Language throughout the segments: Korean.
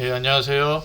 예, 안녕하세요.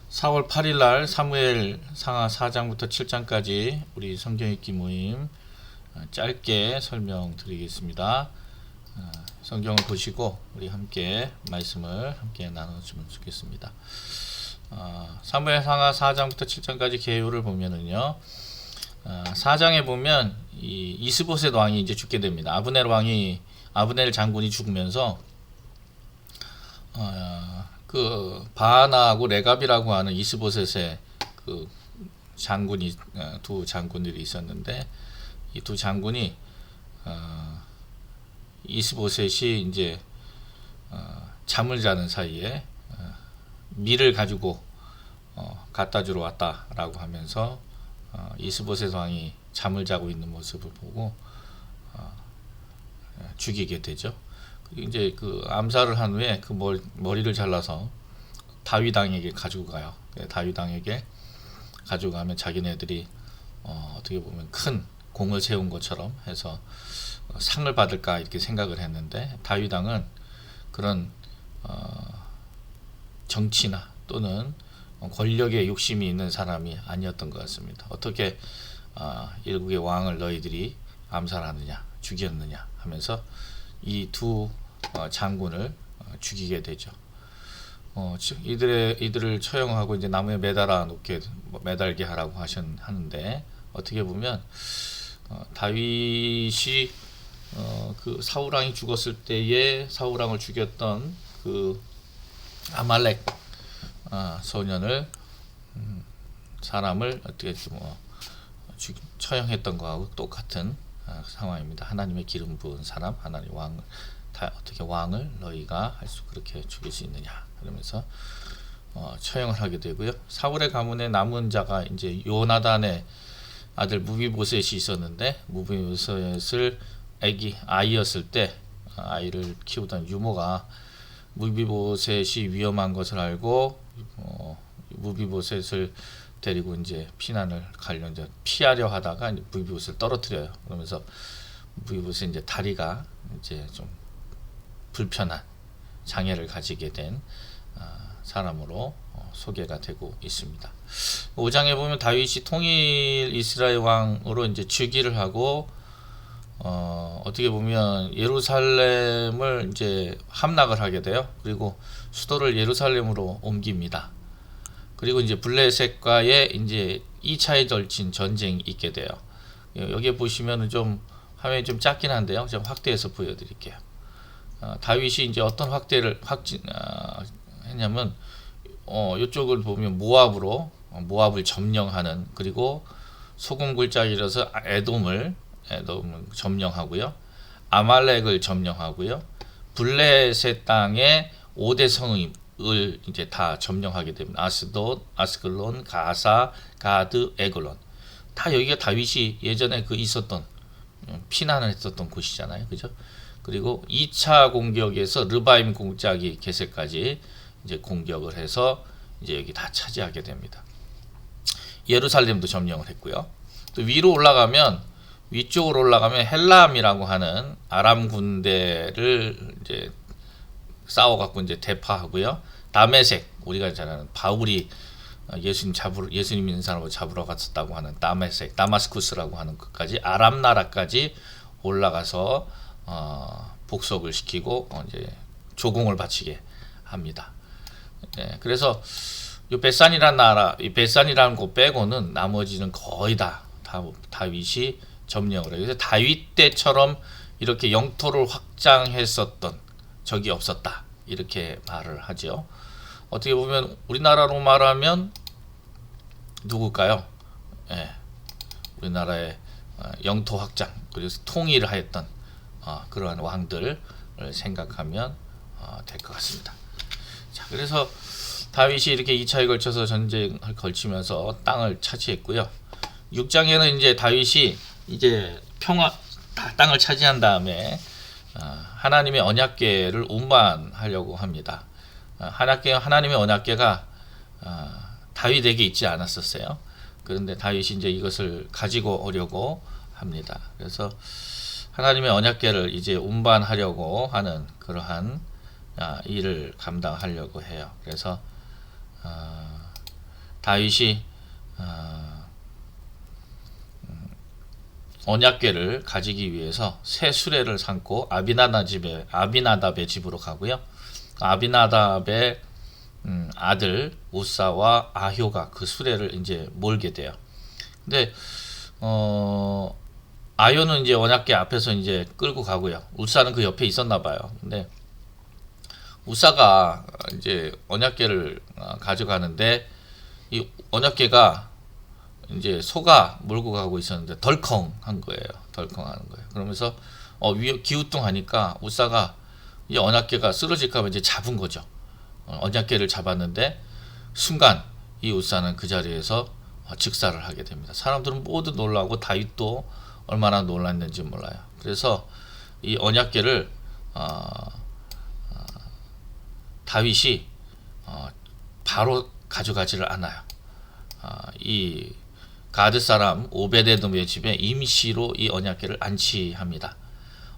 4월 8일 날 사무엘 상하 4장부터 7장까지 우리 성경 읽기 모임 짧게 설명드리겠습니다. 성경을 보시고 우리 함께 말씀을 함께 나눠주면 좋겠습니다. 사무엘 상하 4장부터 7장까지 개요를 보면은요, 4장에 보면 이 이스보셋 왕이 이제 죽게 됩니다. 아브넬 장군이 죽으면서 그 바하나하고 레갑이라고 하는 이스보셋의 그 장군이 두 장군들이 있었는데, 이 두 장군이 이스보셋이 이제 잠을 자는 사이에 밀을 가지고 갖다 주러 왔다라고 하면서 이스보셋 왕이 잠을 자고 있는 모습을 보고 죽이게 되죠. 이제 그 암살을 한 후에 그 머리를 잘라서 다윗 왕에게 가지고 가요. 다윗 왕에게 가지고 가면 자기네들이 어떻게 보면 큰 공을 세운 것처럼 해서 상을 받을까 이렇게 생각을 했는데, 다윗 왕은 그런 정치나 또는 권력에 욕심이 있는 사람이 아니었던 것 같습니다. 어떻게 일국의 왕을 너희들이 암살하느냐, 죽였느냐 하면서 이 두 장군을 죽이게 되죠. 이들을 처형하고 이제 나무에 매달게 하라고 하는데, 어떻게 보면 다윗이 그 사울 왕이 죽었을 때에 사울 왕을 죽였던 그 아말렉 소년을 사람을 어떻게 처형했던 거하고 똑같은 상황입니다. 하나님의 기름 부은 사람, 하나님 왕을 어떻게 왕을 너희가 할 수 그렇게 죽일 수 있느냐 그러면서 처형을 하게 되고요. 사울의 가문에 남은 자가 이제 요나단의 아들 무비보셋이 있었는데, 무비보셋을 아이였을 때 아이를 키우던 유모가 무비보셋이 위험한 것을 알고 무비보셋을 데리고 이제 피하려 하다가 무비보셋을 떨어뜨려요. 그러면서 무비보셋 이제 다리가 이제 좀 불편한 장애를 가지게 된 사람으로 소개가 되고 있습니다. 5장에 보면 다윗이 통일 이스라엘 왕으로 이제 즉위를 하고 어떻게 보면 예루살렘을 이제 함락을 하게 돼요. 그리고 수도를 예루살렘으로 옮깁니다. 그리고 이제 블레셋과의 이제 2차에 걸친 전쟁이 있게 돼요. 여기에 보시면은 좀 화면이 좀 작긴 한데요. 좀 확대해서 보여드릴게요. 다윗이 이제 어떤 확대를 했냐면, 이쪽을 보면 모압을 점령하는, 그리고 소금 굴짝이라서 에돔을 점령하고요, 아말렉을 점령하고요, 블레셋 땅의 5대 성을 이제 다 점령하게 됩니다. 아스돗, 아스글론, 가사, 가드, 에글론. 다 여기가 다윗이 예전에 있었던 피난을 했었던 곳이잖아요, 그죠? 그리고 2차 공격에서 르바임 공작이 게셀까지 이제 공격을 해서 이제 여기 다 차지하게 됩니다. 예루살렘도 점령을 했고요. 또 위쪽으로 올라가면 헬람이라고 하는 아람 군대를 이제 싸워갖고 이제 대파하고요. 다메섹, 우리가 잘 아는 바울이 예수님 믿는 사람을 잡으러 갔었다고 하는 다마스쿠스라고 하는 것까지, 아람 나라까지 올라가서 복속을 시키고 이제 조공을 바치게 합니다. 그래서 이 베산이라는 곳 빼고는 나머지는 거의 다 다윗이 점령을 해요. 그래서 다윗 때처럼 이렇게 영토를 확장했었던 적이 없었다, 이렇게 말을 하죠. 어떻게 보면 우리나라로 말하면 누굴까요? 우리나라의 영토 확장, 그래서 통일을 하였던 그러한 왕들을 생각하면 될 것 같습니다. 자, 그래서 다윗이 이렇게 2차에 걸쳐서 전쟁을 걸치면서 땅을 차지했고요. 6장에는 이제 다윗이 이제 땅을 차지한 다음에 하나님의 언약궤를 운반하려고 합니다. 하나님의 언약궤가 다윗에게 있지 않았었어요. 그런데 다윗이 이제 이것을 가지고 오려고 합니다. 그래서 하나님의 언약궤를 이제 운반하려고 하는 그러한 일을 감당하려고 해요. 그래서 다윗이 언약궤를 가지기 위해서 새 수레를 삼고 아비나답의 집으로 가고요. 아비나답의 아들 우사와 아효가 그 수레를 이제 몰게 돼요. 근데 아효는 이제 언약궤 앞에서 이제 끌고 가고요. 우사는 그 옆에 있었나 봐요. 근데 우사가 이제 언약궤를 가져가는데 이 언약궤가 이제 소가 몰고 가고 있었는데 덜컹한 거예요. 덜컹하는 거예요. 그러면서 기우뚱하니까 우사가 이 언약궤가 쓰러질까봐 이제 잡은 거죠. 언약궤를 잡았는데 순간 이 우사는 그 자리에서 즉사를 하게 됩니다. 사람들은 모두 놀라고 다윗도 얼마나 놀랐는지 몰라요. 그래서 이 언약궤를 다윗이 바로 가져가지를 않아요. 이 가드 사람 오베데돔의 집에 임시로 이 언약궤를 안치합니다.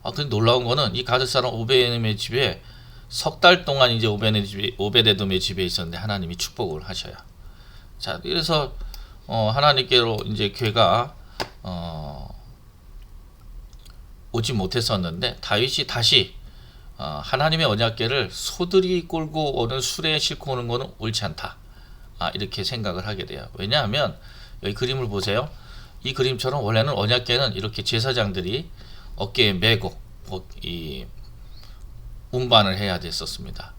근데 놀라운 거는 이 가드 사람 오베데돔의 집에 석 달 동안 이제 오베데돔의 집에 있었는데 하나님이 축복을 하셔요. 자, 그래서 하나님께로 이제 궤가 오지 못했었는데 다윗이 다시 하나님의 언약궤를 소들이 끌고 오는 수레에 싣고 오는 것은 옳지 않다. 이렇게 생각을 하게 돼요. 왜냐하면 여기 그림을 보세요. 이 그림처럼 원래는 언약궤는 이렇게 제사장들이 어깨에 메고 이 운반을 해야 됐었습니다.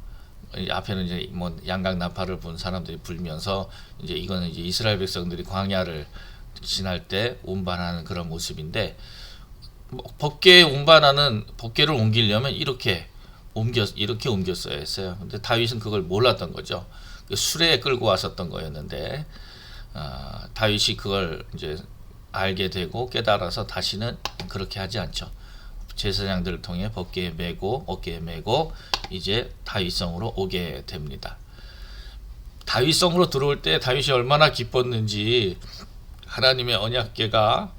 앞에는 이제 뭐 양각 나팔을 분 사람들이 불면서 이제 이거는 이제 이스라엘 백성들이 광야를 지날 때 운반하는 그런 모습인데 법궤를 옮기려면 이렇게 옮겼어야 했어요. 근데 다윗은 그걸 몰랐던 거죠. 수레에 끌고 왔었던 거였는데 다윗이 그걸 이제 알게 되고 깨달아서 다시는 그렇게 하지 않죠. 제사장들을 통해 법궤에 메고 어깨에 메고 이제 다윗성으로 오게 됩니다. 다윗성으로 들어올 때 다윗이 얼마나 기뻤는지 하나님의 언약궤가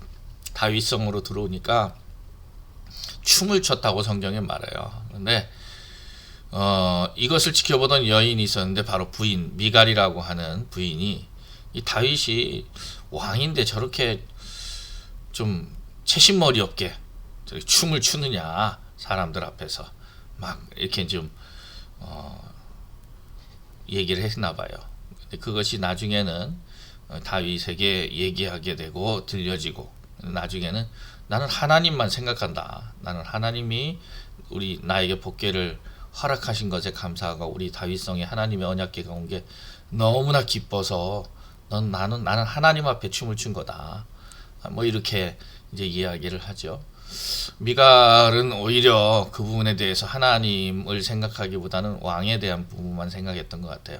다윗성으로 들어오니까 춤을 췄다고 성경에 말해요. 근데 이것을 지켜보던 여인이 있었는데 바로 부인 미갈이라고 하는 부인이 이 다윗이 왕인데 저렇게 좀 채신머리 없게 춤을 추느냐 사람들 앞에서 막 이렇게 좀 얘기를 했나 봐요. 근데 그것이 나중에는 다윗에게 얘기하게 되고 들려지고 나중에는 나는 하나님만 생각한다. 나는 하나님이 나에게 법궤를 허락하신 것에 감사하고 우리 다윗성에 하나님의 언약궤가 온 게 너무나 기뻐서 나는 하나님 앞에 춤을 춘 거다. 뭐 이렇게 이제 이야기를 하죠. 미갈은 오히려 그 부분에 대해서 하나님을 생각하기보다는 왕에 대한 부분만 생각했던 것 같아요.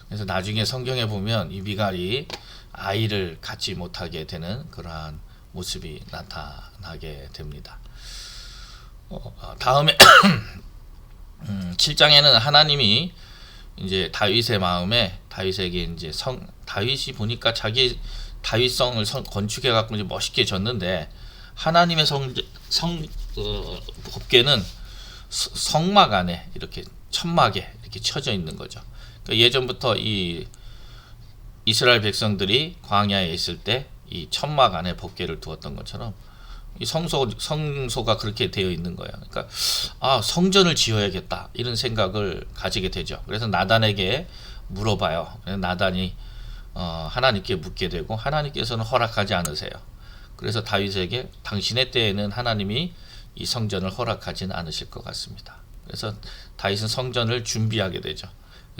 그래서 나중에 성경에 보면 이 미갈이 아이를 갖지 못하게 되는 그러한 모습이 나타나게 됩니다. 다음에 7장에는 하나님이 이제 다윗의 마음에 다윗에게 이제 다윗이 보니까 자기 다윗성을 건축해 갖고 이제 멋있게 졌는데 하나님의 법궤는 성막 안에 이렇게 천막에 이렇게 쳐져 있는 거죠. 그러니까 예전부터 이 이스라엘 백성들이 광야에 있을 때 이 천막 안에 법궤를 두었던 것처럼 이 성소가 그렇게 되어 있는 거예요. 그러니까 성전을 지어야겠다 이런 생각을 가지게 되죠. 그래서 나단에게 물어봐요. 나단이 하나님께 묻게 되고 하나님께서는 허락하지 않으세요. 그래서 다윗에게 당신의 때에는 하나님이 이 성전을 허락하지는 않으실 것 같습니다. 그래서 다윗은 성전을 준비하게 되죠.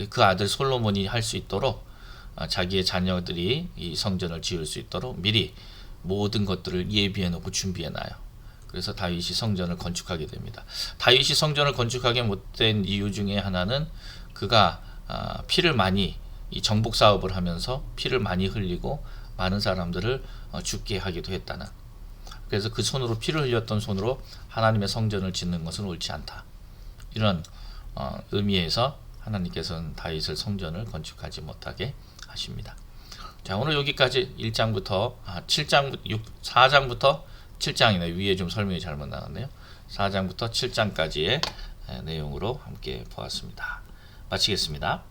그 아들 솔로몬이 할 수 있도록 자기의 자녀들이 이 성전을 지을 수 있도록 미리 모든 것들을 예비해 놓고 준비해 놔요. 그래서 다윗이 성전을 건축하게 됩니다. 다윗이 성전을 건축하게 못된 이유 중에 하나는 그가 피를 많이 이 정복 사업을 하면서 피를 많이 흘리고 많은 사람들을 죽게 하기도 했다는. 그래서 그 손으로 피를 흘렸던 손으로 하나님의 성전을 짓는 것은 옳지 않다. 이런 의미에서 하나님께서는 다윗을 성전을 건축하지 못하게 하십니다. 자, 오늘 여기까지 1장부터 4장부터 7장이네. 위에 좀 설명이 잘못 나왔네요. 4장부터 7장까지의 내용으로 함께 보았습니다. 마치겠습니다.